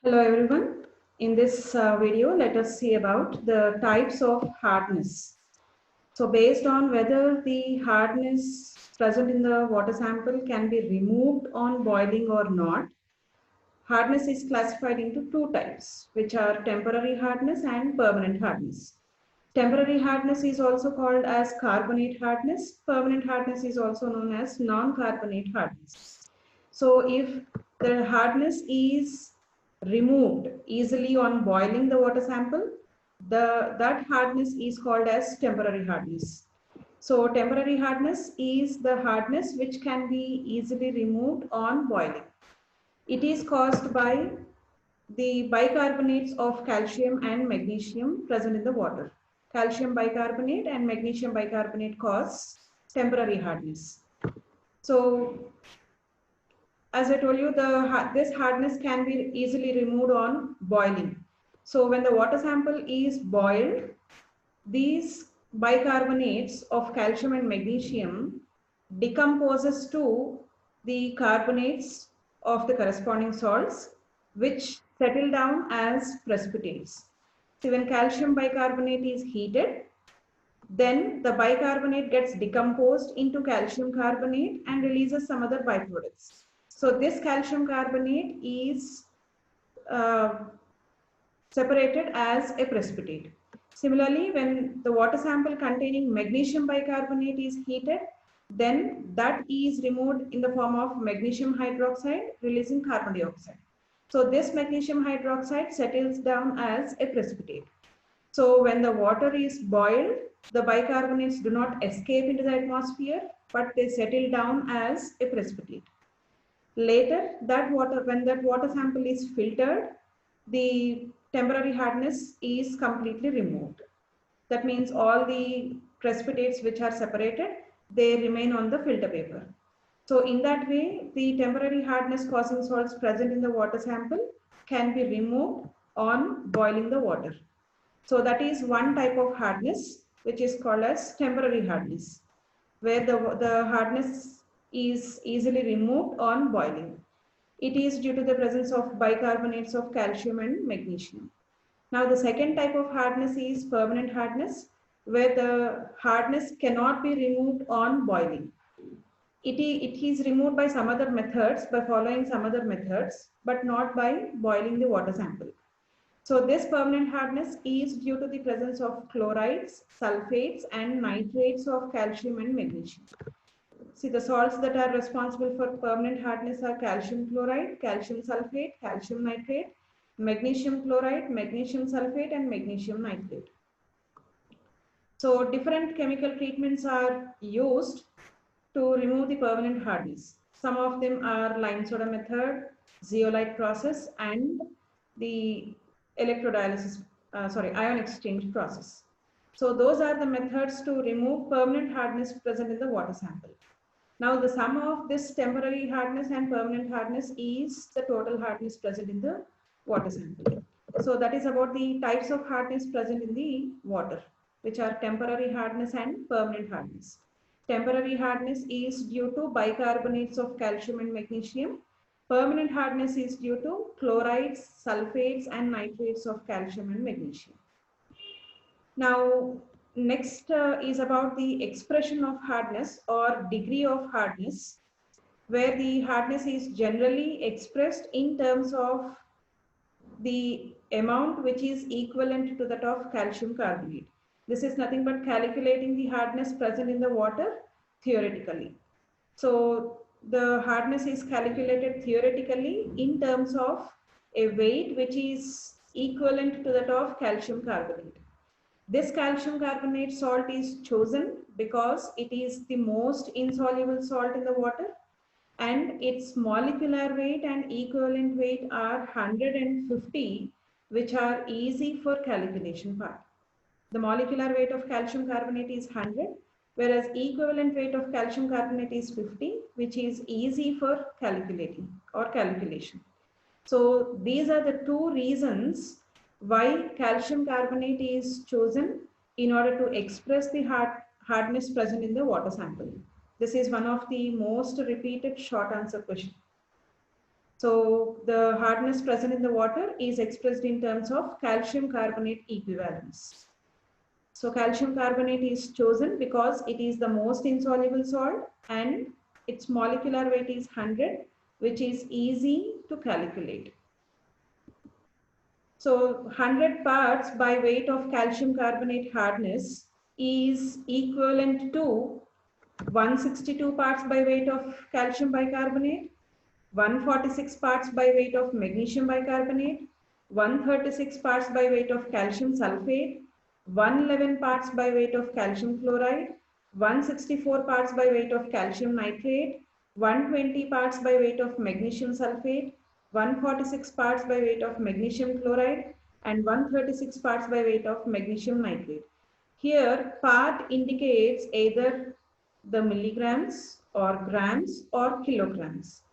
Hello everyone. In this video, let us see about the types of hardness. So based on whether the hardness present in the water sample can be removed on boiling or not, hardness is classified into two types, which are temporary hardness and permanent hardness. Temporary hardness is also called as carbonate hardness. Permanent hardness is also known as non-carbonate hardness. So if the hardness is removed easily on boiling the water sample, that hardness is called as temporary hardness. So temporary hardness is the hardness which can be easily removed on boiling. It is caused by the bicarbonates of calcium and magnesium present in the water. Calcium bicarbonate and magnesium bicarbonate cause temporary hardness. So as I told you, this hardness can be easily removed on boiling. So when the water sample is boiled, these bicarbonates of calcium and magnesium decomposes to the carbonates of the corresponding salts, which settle down as precipitates. So when calcium bicarbonate is heated, then the bicarbonate gets decomposed into calcium carbonate and releases some other byproducts. So this calcium carbonate is separated as a precipitate. Similarly, when the water sample containing magnesium bicarbonate is heated, then that is removed in the form of magnesium hydroxide, releasing carbon dioxide. So this magnesium hydroxide settles down as a precipitate. So when the water is boiled, the bicarbonates do not escape into the atmosphere, but they settle down as a precipitate. Later, when that water sample is filtered, the temporary hardness is completely removed. That means all the precipitates which are separated, they remain on the filter paper. So in that way, the temporary hardness causing salts present in the water sample can be removed on boiling the water. So that is one type of hardness which is called as temporary hardness, where the hardness is easily removed on boiling. It is due to the presence of bicarbonates of calcium and magnesium. Now the second type of hardness is permanent hardness, where the hardness cannot be removed on boiling. It is removed by some other methods, by following some other methods, but not by boiling the water sample. So this permanent hardness is due to the presence of chlorides, sulfates and nitrates of calcium and magnesium. See, the salts that are responsible for permanent hardness are calcium chloride, calcium sulfate, calcium nitrate, magnesium chloride, magnesium sulfate and magnesium nitrate. So different chemical treatments are used to remove the permanent hardness. Some of them are lime soda method, zeolite process and the ion exchange process. So those are the methods to remove permanent hardness present in the water sample. Now the sum of this temporary hardness and permanent hardness is the total hardness present in the water sample. So that is about the types of hardness present in the water, which are temporary hardness and permanent hardness. Temporary hardness is due to bicarbonates of calcium and magnesium. Permanent hardness is due to chlorides, sulfates and nitrates of calcium and magnesium. Now, next is about the expression of hardness or degree of hardness, where the hardness is generally expressed in terms of the amount which is equivalent to that of calcium carbonate. This is nothing but calculating the hardness present in the water theoretically. So the hardness is calculated theoretically in terms of a weight which is equivalent to that of calcium carbonate. This calcium carbonate salt is chosen because it is the most insoluble salt in the water and its molecular weight and equivalent weight are 150, which are easy for calculation part. The molecular weight of calcium carbonate is 100, whereas equivalent weight of calcium carbonate is 50, which is easy for calculating or calculation. So these are the two reasons why calcium carbonate is chosen in order to express the hardness present in the water sample. This is one of the most repeated short answer question. So the hardness present in the water is expressed in terms of calcium carbonate equivalence. So calcium carbonate is chosen because it is the most insoluble salt and its molecular weight is 100, which is easy to calculate. So 100 parts by weight of calcium carbonate hardness is equivalent to 162 parts by weight of calcium bicarbonate, 146 parts by weight of magnesium bicarbonate, 136 parts by weight of calcium sulfate, 111 parts by weight of calcium chloride, 164 parts by weight of calcium nitrate, 120 parts by weight of magnesium sulfate, 146 parts by weight of magnesium chloride, and 136 parts by weight of magnesium nitrate. Here, part indicates either the milligrams or grams or kilograms.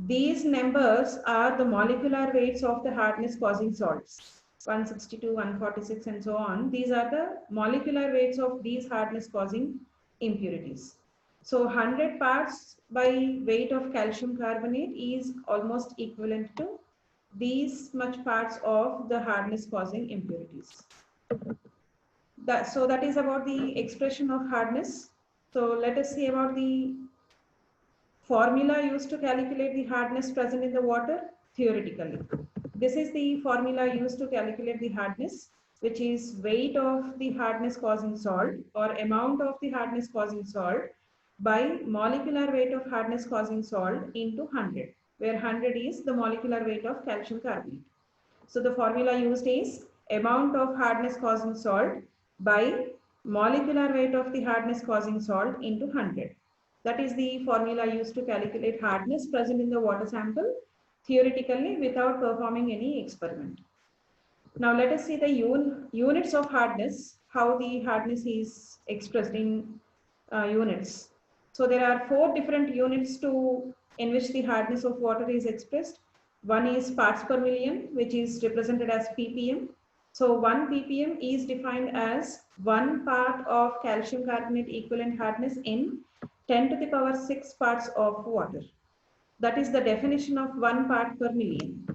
These numbers are the molecular weights of the hardness causing salts, 162, 146 and so on. These are the molecular weights of these hardness causing impurities. So 100 parts by weight of calcium carbonate is almost equivalent to these much parts of the hardness causing impurities. So that is about the expression of hardness. So let us see about the formula used to calculate the hardness present in the water theoretically. This is the formula used to calculate the hardness, which is weight of the hardness causing salt or amount of the hardness causing salt by molecular weight of hardness causing salt into 100, where 100 is the molecular weight of calcium carbonate. So the formula used is amount of hardness causing salt by molecular weight of the hardness causing salt into 100. That is the formula used to calculate hardness present in the water sample theoretically without performing any experiment. Now let us see the units of hardness, how the hardness is expressed in units. So there are 4 different units in which the hardness of water is expressed. One is parts per million, which is represented as ppm. So 1 ppm is defined as 1 part of calcium carbonate equivalent hardness in 10 to the power 6 parts of water. That is the definition of 1 part per million.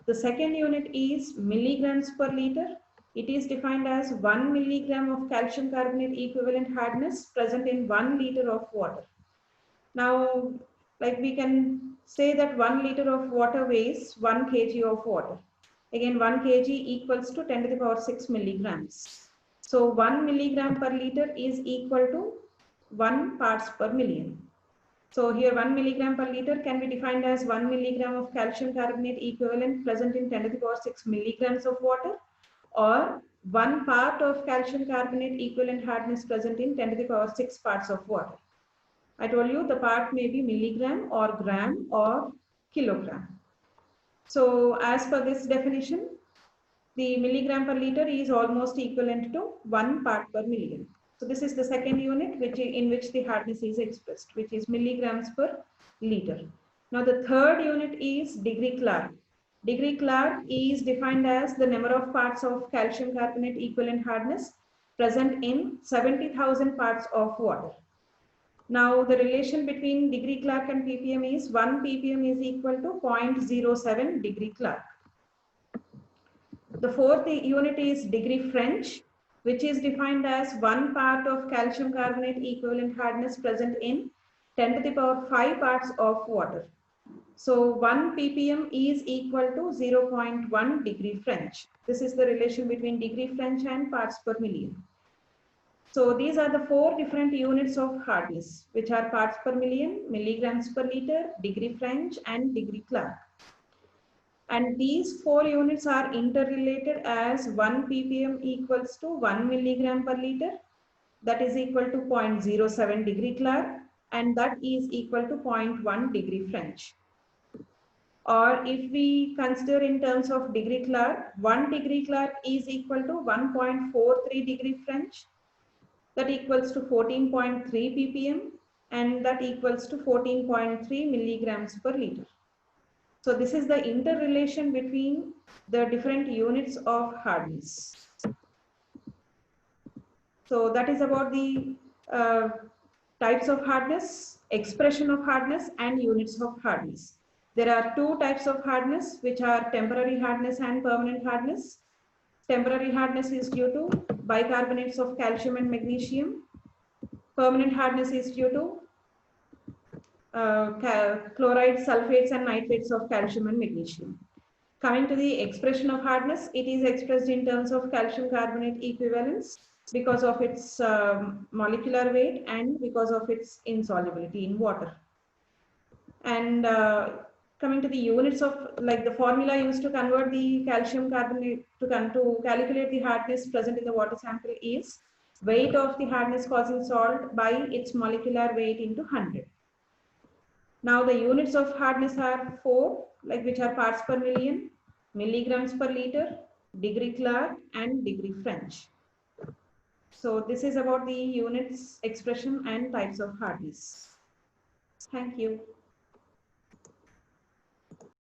The second unit is milligrams per liter. It is defined as 1 milligram of calcium carbonate equivalent hardness present in 1 liter of water. Now, like we can say that 1 liter of water weighs 1 kg of water. Again, 1 kg equals to 10 to the power 6 milligrams. So 1 milligram per liter is equal to 1 parts per million. So here 1 milligram per liter can be defined as 1 milligram of calcium carbonate equivalent present in 10 to the power 6 milligrams of water, or 1 part of calcium carbonate equivalent hardness present in 10 to the power 6 parts of water. I told you the part may be milligram or gram or kilogram. So as per this definition, the milligram per liter is almost equivalent to 1 part per million. So this is the second unit in which the hardness is expressed, which is milligrams per liter. Now the third unit is degree Clark. Degree Clark is defined as the number of parts of calcium carbonate equivalent hardness present in 70,000 parts of water. Now the relation between degree Clark and ppm is 1 ppm is equal to 0.07 degree Clark. The fourth unit is degree French, which is defined as 1 part of calcium carbonate equivalent hardness present in 10 to the power 5 parts of water. So 1 ppm is equal to 0.1 degree French. This is the relation between degree French and parts per million. So these are the 4 different units of hardness, which are parts per million, milligrams per liter, degree French, and degree Clark. And these 4 units are interrelated as 1 ppm equals to 1 milligram per liter, that is equal to 0.07 degree Clark, and that is equal to 0.1 degree French. Or if we consider in terms of degree Clark, 1 degree Clark is equal to 1.43 degree French, that equals to 14.3 ppm, and that equals to 14.3 milligrams per liter. So this is the interrelation between the different units of hardness. So that is about the types of hardness, expression of hardness, and units of hardness. There are two types of hardness, which are temporary hardness and permanent hardness. Temporary hardness is due to bicarbonates of calcium and magnesium. Permanent hardness is due to chloride, sulfates and nitrates of calcium and magnesium. Coming to the expression of hardness, it is expressed in terms of calcium carbonate equivalence because of its molecular weight and because of its insolubility in water. And coming to the units of, like, the formula used to convert the calcium carbonate to calculate the hardness present in the water sample is weight of the hardness causing salt by its molecular weight into 100. Now the units of hardness are 4, like, which are parts per million, milligrams per liter, degree Clark and degree French. So this is about the units, expression and types of hardness. Thank you.